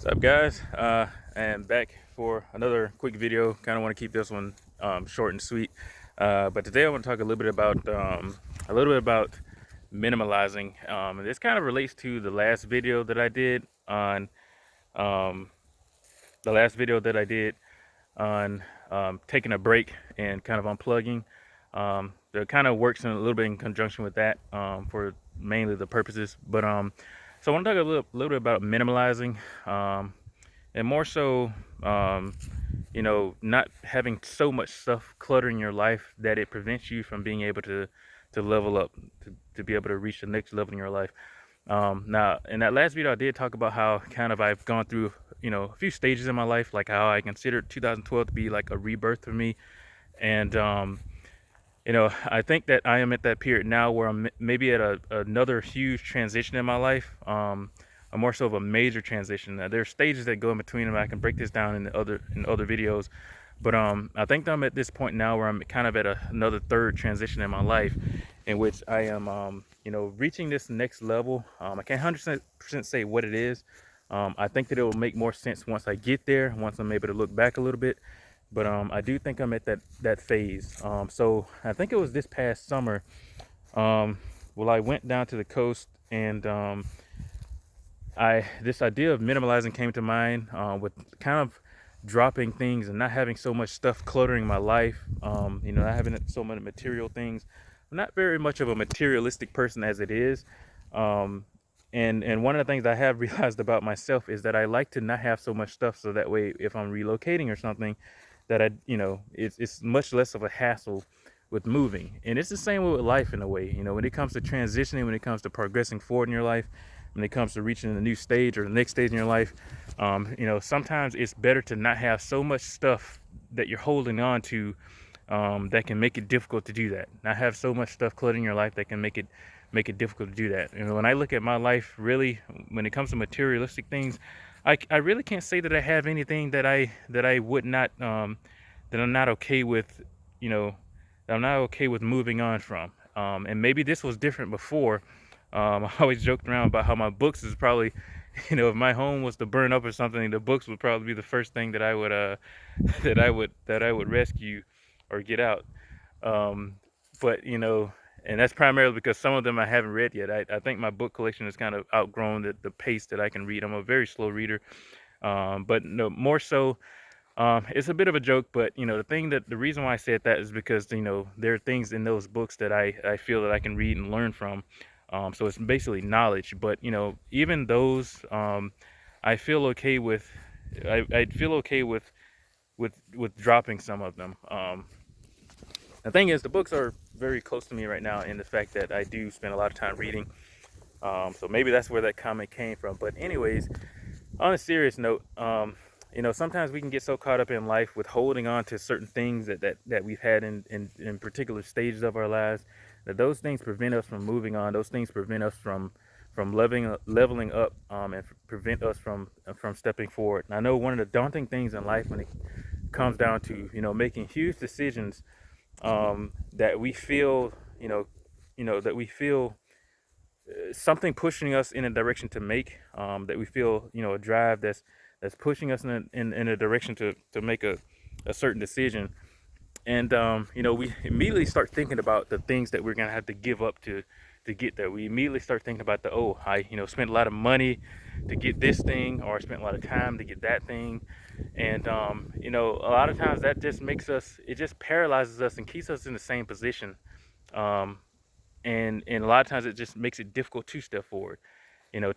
What's up, guys? And back for another quick video. Kind of want to keep this one short and sweet, but today I want to talk a little bit about minimalizing. And this kind of relates to the last video that I did on um, taking a break and kind of unplugging. That kind of works in a little bit in conjunction with that for mainly the purposes. So I want to talk a little bit about minimalizing. And more so, not having so much stuff cluttering your life that it prevents you from being able to level up, to be able to reach the next level in your life. Now, in that last video, I did talk about how kind of I've gone through, a few stages in my life, like how I considered 2012 to be like a rebirth for me. And, I think that I am at that period now where I'm maybe at another huge transition in my life. A more so of a major transition. There are stages that go in between them. I can break this down in other videos, but I think that I'm at this point now where I'm kind of at another third transition in my life, in which I am reaching this next level. I can't 100% say what it is. I think that it will make more sense once I get there, once I'm able to look back a little bit. But I do think I'm at that phase. So I think it was this past summer. Well, I went down to the coast, and this idea of minimalizing came to mind, with kind of dropping things and not having so much stuff cluttering my life. Not having so many material things. I'm not very much of a materialistic person as it is. And one of the things I have realized about myself is that I like to not have so much stuff, so that way if I'm relocating or something, that it's much less of a hassle with moving. And it's the same with life in a way. When it comes to transitioning, when it comes to progressing forward in your life, when it comes to reaching a new stage or the next stage in your life, sometimes it's better to not have so much stuff that you're holding on to, that can make it difficult to do that. Not have so much stuff cluttering your life that can make it difficult to do that. When I look at my life, really, when it comes to materialistic things, I really can't say that I have anything that I would not, that I'm not okay with, that I'm not okay with moving on from. And maybe this was different before. I always joked around about how my books is probably, if my home was to burn up or something, the books would probably be the first thing that I would that I would rescue or get out. Um, but and that's primarily because some of them I haven't read yet. I think my book collection has kind of outgrown the pace that I can read. I'm a very slow reader. But no, more so, it's a bit of a joke, but the reason why I said that is because there are things in those books that I feel that I can read and learn from. So it's basically knowledge. But even those, I feel okay with. I'd feel okay with dropping some of them. The thing is, the books are very close to me right now in the fact that I do spend a lot of time reading. So maybe that's where that comment came from. But anyways, on a serious note, sometimes we can get so caught up in life with holding on to certain things that we've had in particular stages of our lives, that those things prevent us from moving on. Those things prevent us from leveling up, and prevent us from stepping forward. And I know one of the daunting things in life when it comes down to making huge decisions, that we feel that we feel something pushing us in a direction to make, that we feel a drive that's pushing us in a direction to make a certain decision. And we immediately start thinking about the things that we're gonna have to give up to get there. We immediately start thinking about I spent a lot of money to get this thing, or I spent a lot of time to get that thing. And a lot of times that just it just paralyzes us and keeps us in the same position. um, and a lot of times it just makes it difficult to step forward.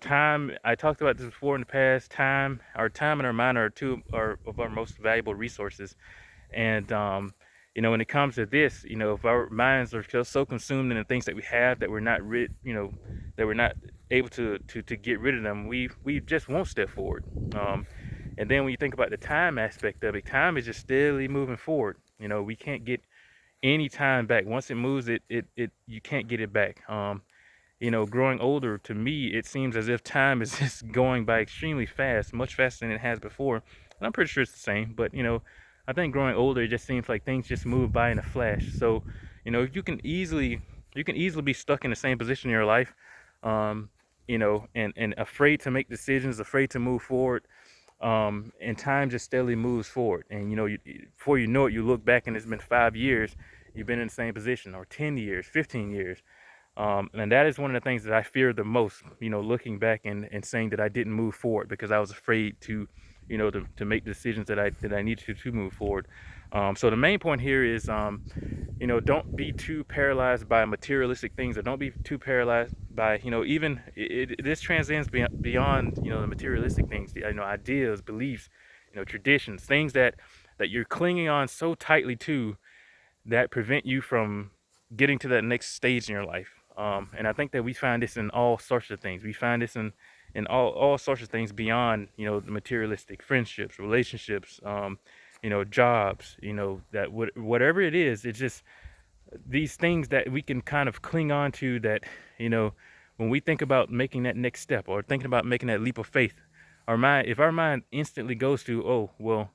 Time, I talked about this before in the past. Time and our mind are two of our most valuable resources. And when it comes to this, if our minds are just so consumed in the things that we have, that we're not that we're not able to get rid of them, we just won't step forward. And then when you think about the time aspect of it, time is just steadily moving forward. We can't get any time back. Once it moves, it you can't get it back. Growing older, to me, it seems as if time is just going by extremely fast, much faster than it has before. And I'm pretty sure it's the same, but I think growing older, it just seems like things just move by in a flash. So, you can easily be stuck in the same position in your life, and afraid to make decisions, afraid to move forward. And time just steadily moves forward. And before you know it, you look back and it's been 5 years, you've been in the same position, or 10 years, 15 years. And that is one of the things that I fear the most, looking back and saying that I didn't move forward because I was afraid to, to make decisions that I needed to move forward. So the main point here is, don't be too paralyzed by materialistic things, or don't be too paralyzed by, even this transcends beyond, the materialistic things, ideas, beliefs, traditions, things that you're clinging on so tightly to, that prevent you from getting to that next stage in your life. And I think that we find this in all sorts of things. We find this in all sorts of things beyond, the materialistic, friendships, relationships, jobs, that whatever it is, it's just these things that we can kind of cling on to, that, when we think about making that next step or thinking about making that leap of faith, if our mind instantly goes to, oh, well,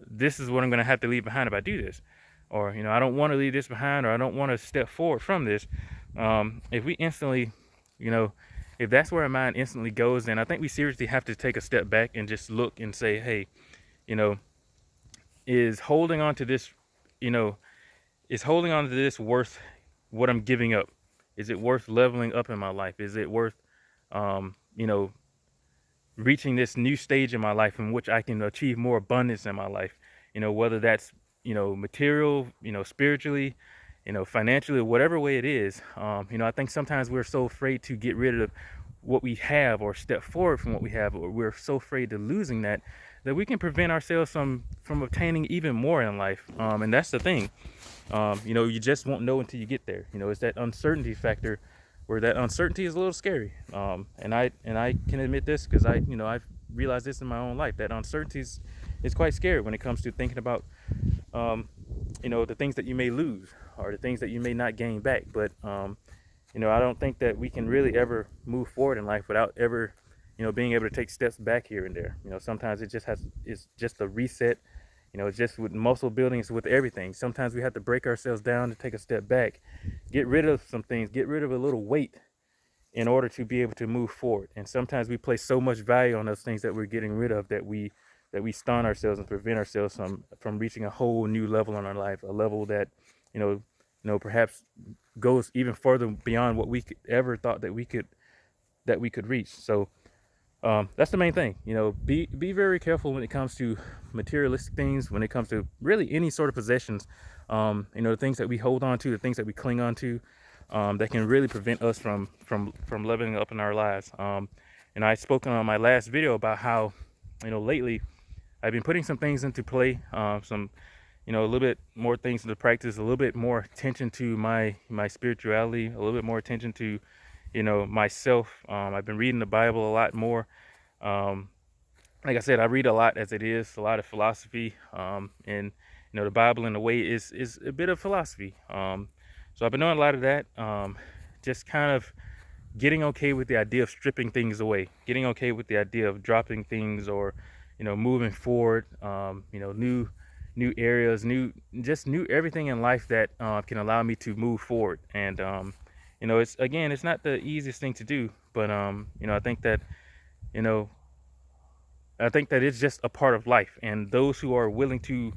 this is what I'm going to have to leave behind if I do this, or, I don't want to leave this behind, or I don't want to step forward from this. If we instantly, if that's where our mind instantly goes, then I think we seriously have to take a step back and just look and say, hey, you know, is holding on to this, you know, is holding on to this worth what I'm giving up? Is it worth leveling up in my life? Is it worth, you know, reaching this new stage in my life in which I can achieve more abundance in my life? Whether that's, material, spiritually, financially, whatever way it is. I think sometimes we're so afraid to get rid of what we have or step forward from what we have, or we're so afraid of losing that we can prevent ourselves from obtaining even more in life. And that's the thing. You just won't know until you get there. It's that uncertainty factor, where that uncertainty is a little scary. And I can admit this because I've realized this in my own life, that uncertainty is quite scary when it comes to thinking about, the things that you may lose, or the things that you may not gain back. But, I don't think that we can really ever move forward in life without ever, being able to take steps back here and there. Sometimes it's just a reset. It's just with muscle building, it's with everything. Sometimes we have to break ourselves down to take a step back, get rid of some things, get rid of a little weight in order to be able to move forward. And sometimes we place so much value on those things that we're getting rid of, that we stun ourselves and prevent ourselves from reaching a whole new level in our life, a level that, perhaps goes even further beyond what we ever thought that we could reach. So that's the main thing. Be very careful when it comes to materialistic things, when it comes to really any sort of possessions. The things that we hold on to, the things that we cling on to, that can really prevent us from leveling up in our lives. And I spoke on my last video about how, lately I've been putting some things into play, a little bit more things into practice, a little bit more attention to my spirituality, a little bit more attention to, myself. I've been reading the Bible a lot more. Like I said, I read a lot as it is, a lot of philosophy, and the Bible in a way is a bit of philosophy. So I've been doing a lot of that, just kind of getting okay with the idea of stripping things away, getting okay with the idea of dropping things, or moving forward, new areas, new everything in life that can allow me to move forward. And it's not the easiest thing to do, but I think that you know it's just a part of life. And those who are willing to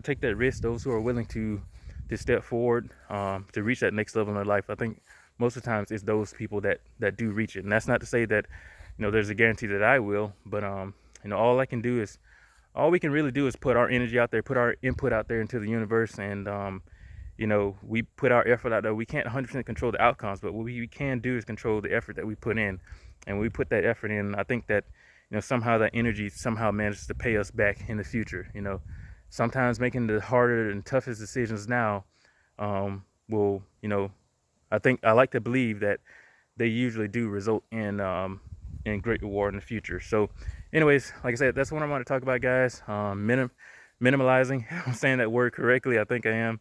take that risk, those who are willing to step forward, to reach that next level in their life, I think most of the times it's those people that do reach it. And that's not to say that there's a guarantee that I will, but all we can really do is put our energy out there, put our input out there into the universe, and we put our effort out there. We can't 100% control the outcomes, but what we can do is control the effort that we put in. And when we put that effort in, I think that somehow that energy somehow manages to pay us back in the future. Sometimes making the harder and toughest decisions now will, I like to believe that they usually do result in great reward in the future. So anyways, like I said, that's what I want to talk about, guys. Minimalizing. I'm saying that word correctly. I think I am.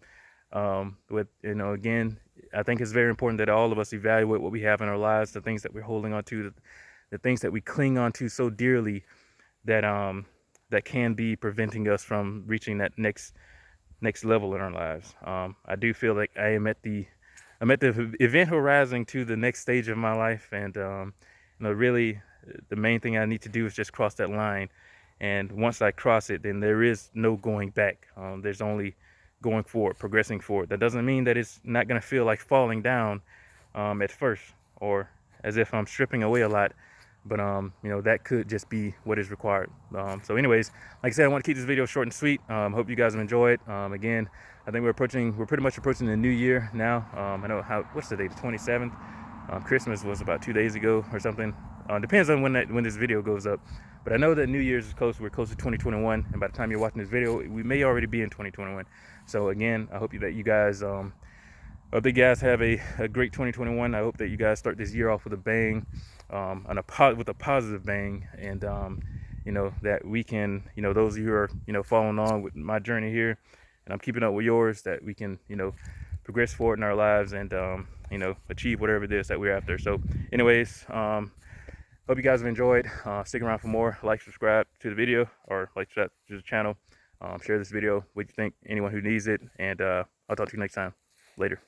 Again, I think it's very important that all of us evaluate what we have in our lives, the things that we're holding on to, the things that we cling on to so dearly, that that can be preventing us from reaching that next level in our lives. I do feel like I'm at the event horizon to the next stage of my life, and really the main thing I need to do is just cross that line. And once I cross it, then there is no going back. There's only going forward, progressing forward. That doesn't mean that it's not going to feel like falling down at first, or as if I'm stripping away a lot. But you know, that could just be what is required. So anyways, like I said, I want to keep this video short and sweet. Hope you guys have enjoyed. Again, I think we're pretty much approaching the new year now. I know what's the date, the 27th. Christmas was about 2 days ago or something. Depends on when this video goes up. But I know that New Year's is close. We're close to 2021, and by the time you're watching this video, we may already be in 2021. So again, I hope that you guys hope that you guys have a great 2021. I hope that you guys start this year off with a bang, with a positive bang, and you know, that we can, you know, those of you who are, you know, following on with my journey here, and I'm keeping up with yours, that we can, you know, progress forward in our lives and you know, achieve whatever it is that we're after. So anyways, hope you guys have enjoyed. Stick around for more. Like, subscribe to the video, or like to the channel. Share this video with anyone who needs it, and I'll talk to you next time. Later.